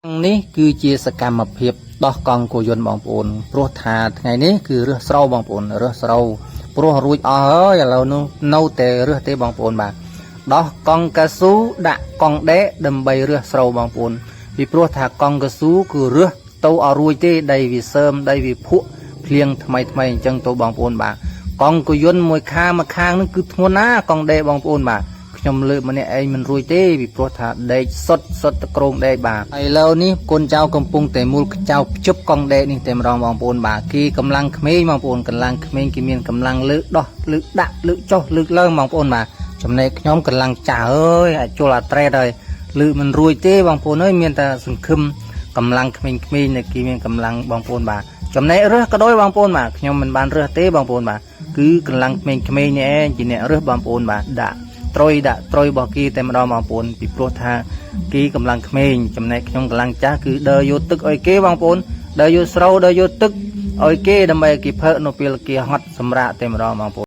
នេះគឺជាសកម្មភាពដោះកង់គោយន្តបងប្អូនព្រោះថាថ្ងៃនេះគឺរើសស្រូវបងប្អូនរើសស្រូវព្រោះរួចអស់ហើយឥឡូវនោះនៅតែរើសទេបងប្អូនបាទដោះកង់កៅស៊ូដាក់កង់ដេកដើម្បីរើសស្រូវបងប្អូនពីព្រោះថាកង់កៅស៊ូគឺរើសទៅអត់រួចទេដីវាសើមដីវាភក់ភ្លៀងថ្មីអញ្ចឹងទៅបងប្អូនបាទកង់គោយន្តមួយខាងនោះគឺធ្ងន់ណាកង់ដេកបងប្អូនបាទខ្ញុំលើកម្នាក់ឯងមិនរួចទេពីព្រោះថាដេកសុតតក្រងដេកបាទឥឡូវនេះកូនចៅកំពុងតែមូលចៅភ្ជប់កង់ដេកនេះតែម្ដងបងប្អូនបាទគេកម្លាំងក្មេងបងប្អូនកម្លាំងក្មេងគេមានកម្លាំងលើកដោះលើកដាក់លើកចុះលើកឡើងបងប្អូនបាទចំណែកខ្ញុំកម្លាំងចាស់អើយអាចជល់អាត្រេតហើយលើកមិនរួចទេបងប្អូនអើយមានតែសង្ឃឹមកម្លាំងក្មេងៗនៅគេមានកម្លាំងបងប្អូនបាទចំណែករើសក៏ដោយបងប្អូនបាទខ្ញុំមិនបានរើសទេបងប្អូនបាទគឺកម្លាំងក្មេងៗនេះឯងជាអ្នករើសបងប្អូនបាទដាក់ត្រុយរបស់គេតែម្ដងបងប្អូនពីព្រោះថាគេកម្លាំងក្មេងចំណែកខ្ញុំកម្លាំងចាស់គឺដើរយកទឹកឲ្យគេបងប្អូនដើរយកស្រូវដើរយកទឹកឲ្យគេដើម្បីគេភើនៅពេលគេហត់សម្រាកតែម្ដងបងប្អូន